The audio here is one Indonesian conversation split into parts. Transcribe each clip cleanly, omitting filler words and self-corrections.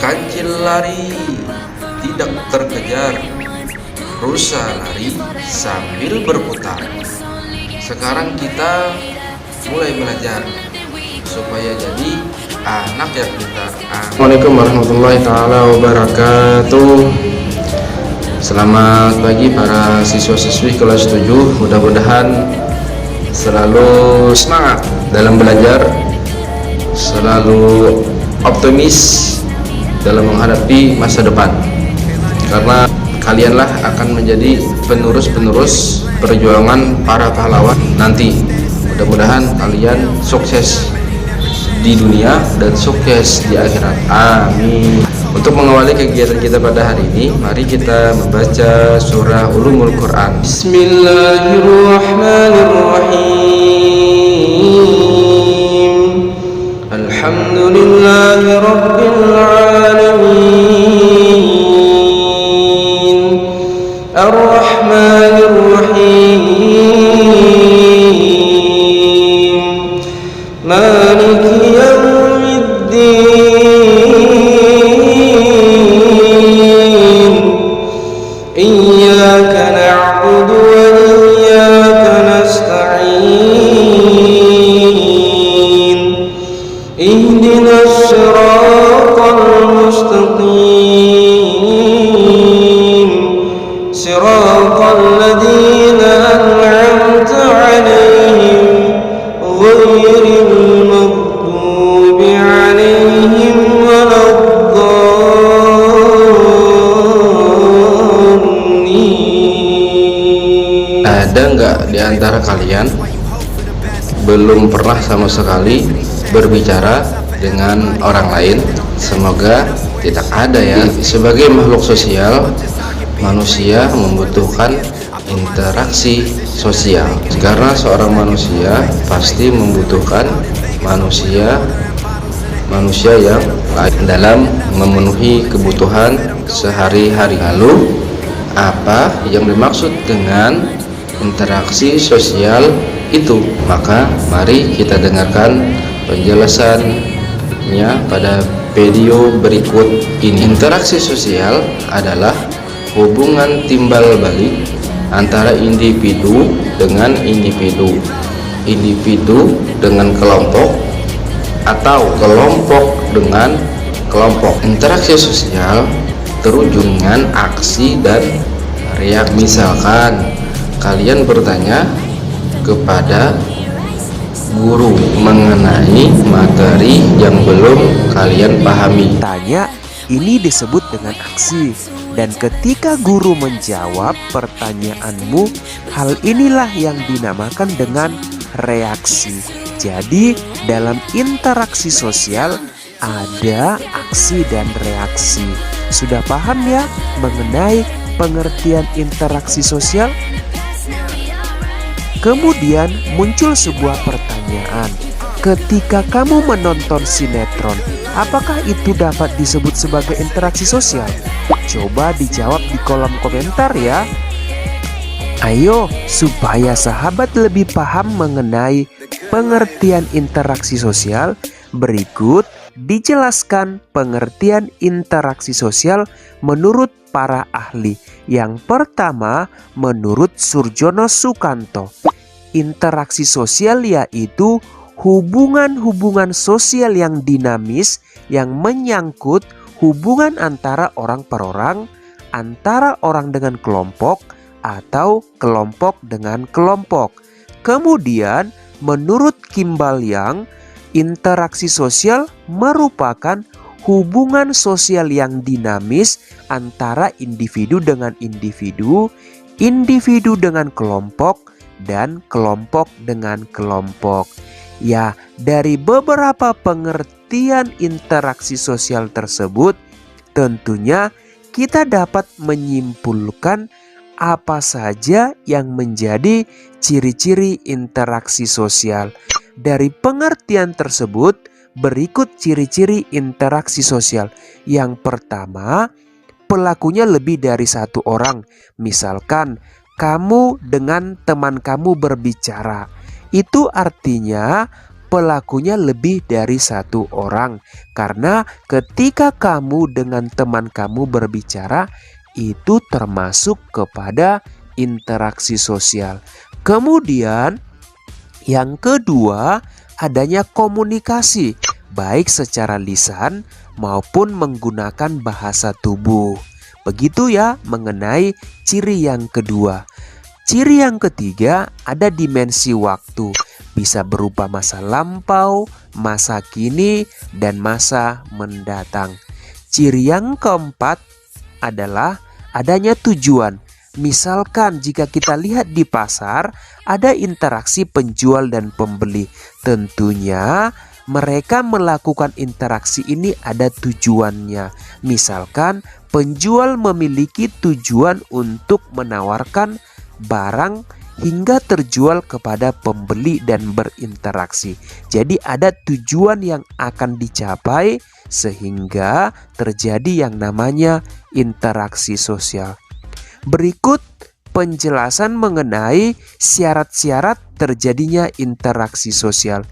Kancil lari tidak terkejar, rusa lari sambil berputar. Sekarang kita mulai belajar supaya jadi anak yang pintar. Assalamualaikum warahmatullahi taala wabarakatuh. Selamat pagi para siswa-siswi kelas 7. Mudah-mudahan selalu semangat dalam belajar, selalu optimis dalam menghadapi masa depan, karena kalianlah akan menjadi penerus-penerus perjuangan para pahlawan nanti. Mudah-mudahan kalian sukses di dunia dan sukses di akhirat. Amin. Untuk mengawali kegiatan kita pada hari ini, mari kita membaca surah Ulumul Quran. Bismillahirrahmanirrahim. Alhamdulillahi Rabbil Alamin, Ar-Rahmanir Rahim, Maliki Yawmiddin, Iyyaka na'budu wa iyyaka nasta'in, Ihdinas siratal mustaqim, siratal ladzina an'amta 'alaihim ghairil maghdubi 'alaihim waladdallin. Ada nggak di antara kalian belum pernah sama sekali berbicara dengan orang lain? Semoga tidak ada ya. Sebagai makhluk sosial, manusia membutuhkan interaksi sosial, karena seorang manusia pasti membutuhkan manusia yang lain dalam memenuhi kebutuhan sehari-hari. Lalu apa yang dimaksud dengan interaksi sosial itu? Maka mari kita dengarkan penjelasannya pada video berikut ini. Interaksi sosial adalah hubungan timbal balik antara individu dengan individu, individu dengan kelompok, atau kelompok dengan kelompok. Interaksi sosial terwujud dengan aksi dan reaksi. Misalkan kalian bertanya kepada guru mengenai materi yang belum kalian pahami. Tanya ini disebut dengan aksi, dan ketika guru menjawab pertanyaanmu, hal inilah yang dinamakan dengan reaksi. Jadi dalam interaksi sosial ada aksi dan reaksi. Sudah paham ya mengenai pengertian interaksi sosial? Kemudian muncul sebuah pertanyaan. Ketika kamu menonton sinetron, apakah itu dapat disebut sebagai interaksi sosial? Coba dijawab di kolom komentar ya. Ayo, supaya sahabat lebih paham mengenai pengertian interaksi sosial, berikut dijelaskan pengertian interaksi sosial menurut para ahli. Yang pertama, menurut Surjono Sukanto, interaksi sosial yaitu hubungan-hubungan sosial yang dinamis yang menyangkut hubungan antara orang per orang, antara orang dengan kelompok, atau kelompok dengan kelompok. Kemudian, menurut Kimball Yang, interaksi sosial merupakan hubungan sosial yang dinamis antara individu dengan individu, individu dengan kelompok, dan kelompok dengan kelompok. Ya, dari beberapa pengertian interaksi sosial tersebut, tentunya kita dapat menyimpulkan apa saja yang menjadi ciri-ciri interaksi sosial. Dari pengertian tersebut, berikut ciri-ciri interaksi sosial. Yang pertama, pelakunya lebih dari satu orang. Misalkan kamu dengan teman kamu berbicara, itu artinya pelakunya lebih dari satu orang. Karena ketika kamu dengan teman kamu berbicara, itu termasuk kepada interaksi sosial. Kemudian yang kedua, adanya komunikasi, baik secara lisan maupun menggunakan bahasa tubuh. Begitu ya mengenai ciri yang kedua. Ciri yang ketiga, ada dimensi waktu. Bisa berupa masa lampau, masa kini, dan masa mendatang. Ciri yang keempat adalah adanya tujuan. Misalkan jika kita lihat di pasar, ada interaksi penjual dan pembeli. Tentunya mereka melakukan interaksi ini ada tujuannya. Misalkan penjual memiliki tujuan untuk menawarkan barang hingga terjual kepada pembeli dan berinteraksi. Jadi ada tujuan yang akan dicapai sehingga terjadi yang namanya interaksi sosial. Berikut penjelasan mengenai syarat-syarat terjadinya interaksi sosial.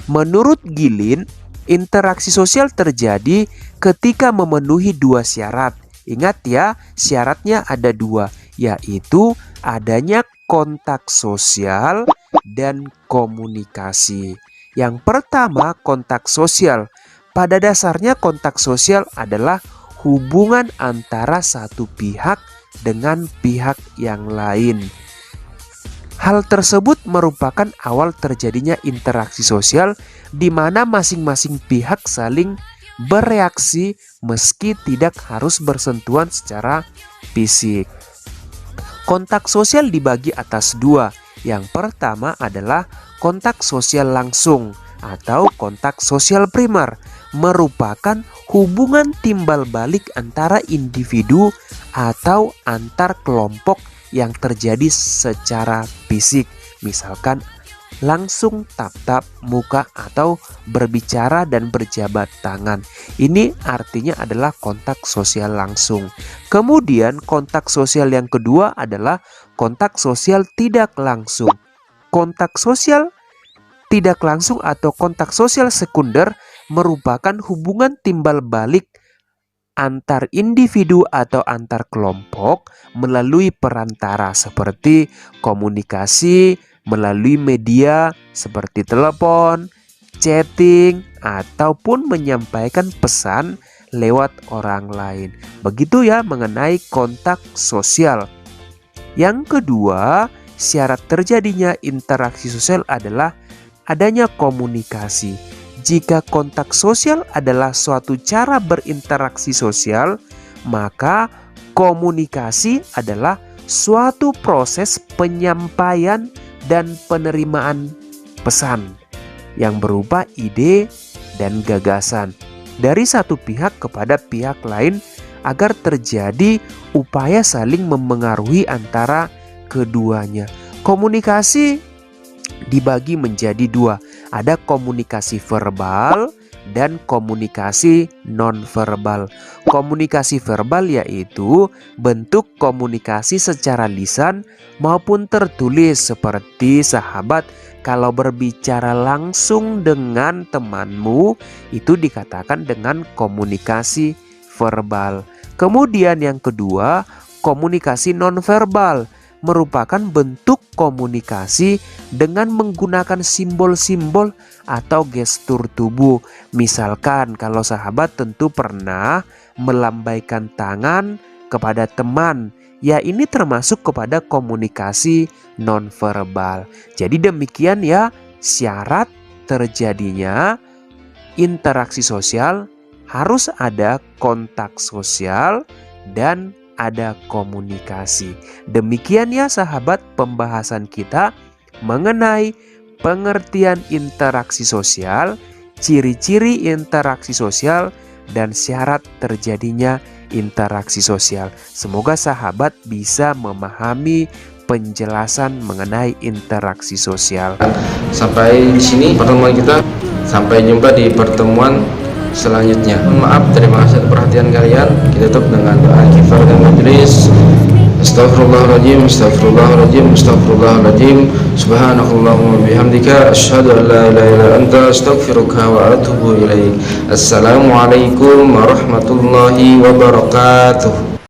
Menurut Gilin, interaksi sosial terjadi ketika memenuhi dua syarat. Ingat ya, syaratnya ada dua, yaitu adanya kontak sosial dan komunikasi. Yang pertama, kontak sosial. Pada dasarnya kontak sosial adalah hubungan antara satu pihak dengan pihak yang lain. Hal tersebut merupakan awal terjadinya interaksi sosial di mana masing-masing pihak saling bereaksi meski tidak harus bersentuhan secara fisik. Kontak sosial dibagi atas dua. Yang pertama adalah kontak sosial langsung atau kontak sosial primer, merupakan hubungan timbal balik antara individu atau antar kelompok yang terjadi secara fisik. Misalkan langsung tatap muka atau berbicara dan berjabat tangan. Ini artinya adalah kontak sosial langsung. Kemudian kontak sosial yang kedua adalah kontak sosial tidak langsung. Kontak sosial tidak langsung atau kontak sosial sekunder merupakan hubungan timbal balik antar individu atau antar kelompok melalui perantara seperti komunikasi melalui media seperti telepon, chatting, ataupun menyampaikan pesan lewat orang lain. Begitu ya mengenai kontak sosial. Yang kedua, syarat terjadinya interaksi sosial adalah adanya komunikasi. Jika kontak sosial adalah suatu cara berinteraksi sosial, maka komunikasi adalah suatu proses penyampaian dan penerimaan pesan yang berupa ide dan gagasan dari satu pihak kepada pihak lain agar terjadi upaya saling mempengaruhi antara keduanya. Komunikasi dibagi menjadi dua. Ada komunikasi verbal dan komunikasi nonverbal. Komunikasi verbal yaitu bentuk komunikasi secara lisan maupun tertulis, seperti sahabat kalau berbicara langsung dengan temanmu itu dikatakan dengan komunikasi verbal. Kemudian yang kedua, komunikasi nonverbal merupakan bentuk komunikasi dengan menggunakan simbol-simbol atau gestur tubuh. Misalkan kalau sahabat tentu pernah melambaikan tangan kepada teman. Ya, ini termasuk kepada komunikasi nonverbal. Jadi demikian ya syarat terjadinya interaksi sosial, harus ada kontak sosial dan ada komunikasi. Demikian ya sahabat pembahasan kita mengenai pengertian interaksi sosial, ciri-ciri interaksi sosial, dan syarat terjadinya interaksi sosial. Semoga sahabat bisa memahami penjelasan mengenai interaksi sosial. Sampai di sini pertemuan kita. Sampai jumpa di pertemuan selanjutnya. Maaf, terima kasih atas perhatian kalian. Kita tutup dengan doa kifar dan majelis. Astaghfirullahaladzim, astaghfirullahaladzim, astaghfirullahaladzim. Subhanakallahumma bihamdika asyhadu an la ilaha illa anta astaghfiruka wa atubu ilaik. Assalamualaikum warahmatullahi wabarakatuh.